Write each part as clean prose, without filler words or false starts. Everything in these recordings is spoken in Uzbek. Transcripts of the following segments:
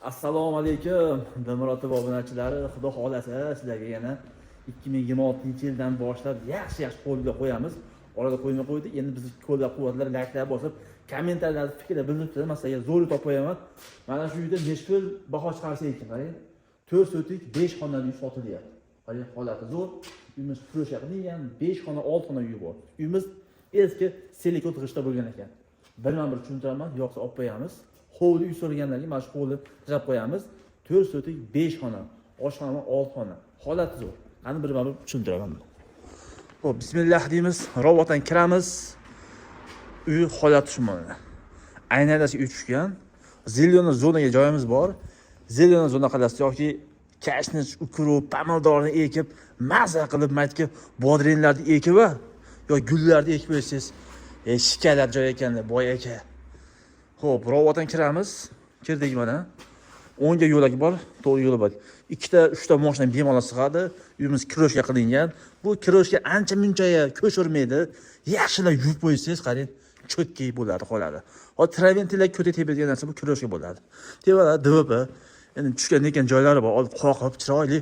Assalomu alaykum, Dilmurotov obunachilari. Xudo xolasa sizlarga yana 2026-yildan boshlab yaxshi qo'lga qo'yamiz. Orada qo'ymay qo'ydik. Endi bizni qo'llab-quvvatlar, layklar bosib, kommentarlarda fikrlar bildirib, masalan, zo'r top qo'yaman. Mana shu uyda nechpul baho chiqarsa ekan, qarang. 4 so'tik 5 xonali uy sotilyapti. Qarang, holati zo'r. Uyimiz furoshga qilingan, 5 xona, 6 xona uy bor. Uyimiz eski silikon g'ishta bo'lgan ekan. Birman-bir tushuntiraman, yo'qsa olib qo'yamiz. Hovli uy so'raganlarga mana shu hovli qilib qo'yamiz. 4 so'tik 5 xona, oshxona 6 xona. Holati zo'r. Qani birman-bir tushuntiraman. Xo'p, bismillah deymiz. Robotdan kiramiz. Uy holati shu mana. Aynadasi uy tushgan. Zeliona zonaga joyimiz bor. Zeliona zona qalasi yoki kashnich, ukru, pomidorni ekib, maza qilib maytga bodrinlarni ekib va yo gullarni ekib qo'ysangiz, shikalar joy ekanda, boy aka. Xo'p, robotdan kiramiz. Kirdik mana. 10 ga yo'lak bor, 4 yo'li bor. 2 ta, 3 ta mashina bemalol sig'adi. Uyimiz kiroshga qilingan. Bu kiroshga ancha-munchaya ko'chirmaydi. Yaxshilab yuvib qo'ysangiz, qarang, cho'tki bo'ladi, qoladi. Hozir traventilar ko'ta tepadigan narsa bu kiroshga bo'ladi. Tevalar DVP, endi tushgan ekan joylari bor, olib qoqib, chiroyli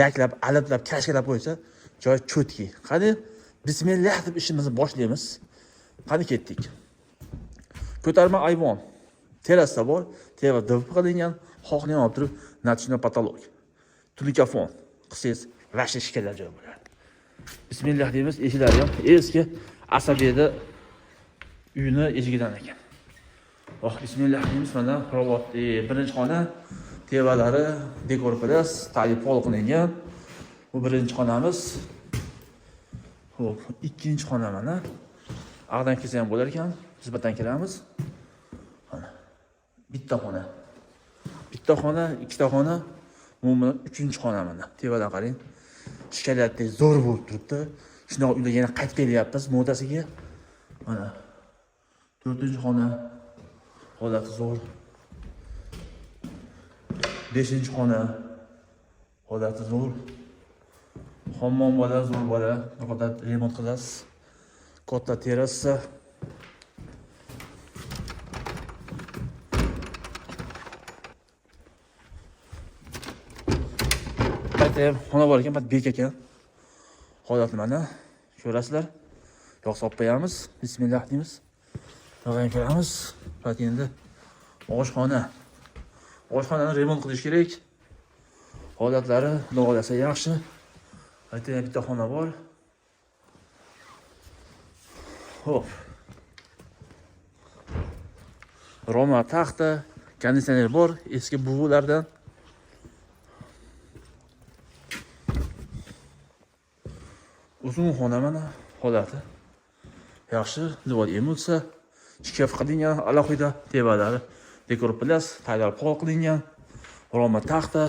laklab, aliblab, kashkalab qo'ysa, joy cho'tki. Qani, bismillah deb ishimizni boshlaymiz. Qani ketdik. Ko'tarma ayvon. Terrasa bor, teva DVP qilingan, xohni olib turib, natijada patolog. Tunikafon qilsangiz, vashli shikalar joy bo'ladi. Bismillah deymiz, eshiklari ham eski asabiyada uyni eshigidan ekan. Bismillah deymiz, mana robot, birinchi xona, tevalari dekor plas, tayyor pol qilingan. Bu birinchi xonamiz. Xo'p, ikkinchi xona mana. Ag'dan kelsa ham bo'lar ekan. Nisbatan kiramiz. Mana bitta xona. Bitta xona, ikkita xona, umuman 3-xona mana. Tevadan qarang. Shikalatda zo'r bo'lib turibdi. Shunday uylar yana qaytib kelyapmiz modasiga. Mana 4-xona. Holati zo'r. 5-xona. Holati zo'r. Hammom bola, zo'r bola. Faqat remont qilasiz. Katta terrasa. Xona bor ekan, bek ekan. Holatni mana ko'rasizlar. Yo'q olib qo'yamiz. Bismillah deymiz. Yo'g'an kiramiz. Faqat endi oshxona. Oshxonani remont qilish kerak. Holatlari noolasa yaxshi. Aytaylik, bitta xona bor. Hop. Roma taxta, konditsioner bor, eski buvilardan. Uzun xona mana holati. Yaxshi, devor emulsiya, shkaf qilingan, alohida tevalari dekor plas, tayyor pol qilingan. Roma taxta.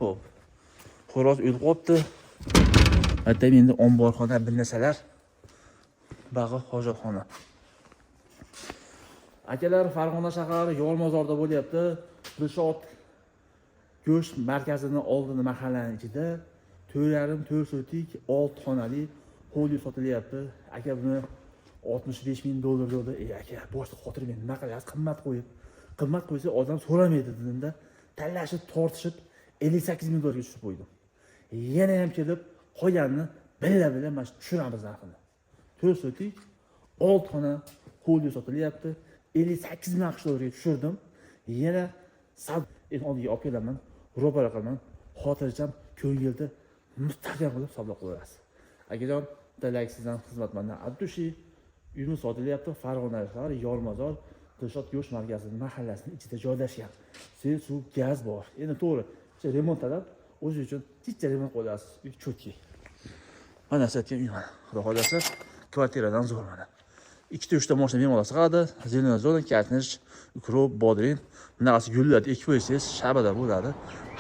Hop. Xo'roz o'lib qolibdi. Aytaymi, endi omborxona bir narsalar. Bag'i hojatxona. Akalar, Farg'ona shahari Yormozorda bo'lyapti. Dilshod go'sht markazini oldini mahallaning ichida 4,5 so'tik 6 xonali hovli sotilyapti. Aka buni $65,000 dedi. Aka, boshqa xotirmang, nima qilyapsiz? Qimmat qo'ysa odam so'ramaydi dedimda, tanlashib, tortishib $58,000 ga tushib qo'ydim. Yana ham kelib qolganini bila mana tushiramiz narxini. 4 so'tik 6 xona hovli sotilyapti. $58,000 ga tushirdim. Yana oldiga olib kelaman, ro'para qilaman, xotirjam ko'ngilda mustahkam qilib savdo qilaverasiz. Akajon, like sizdan xizmatmanda Abdushi uyimiz sotilyapti. Farg'ona shahri Yormozor Dilshod go'sht markazining mahallasining ichida joylashgan. Suv, gaz bor. Endi to'g'ri, remont talab, o'zi uchun ticha remont qilasiz. Uy cho'tki. Mana satgan uy mana. Xudo xolasa, kvartiradan zo'r mana. 2-3 ta mashina bemalol sig'adi. Zeliona zona, kashnich, ukrop, bodrin, bunaqasi gullarni ekib qo'ysangiz, shabada bo'ladi.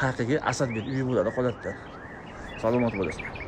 Haqiqiy Asadbek uyi bo'ladi holatda. Salomat bo'lasizlar.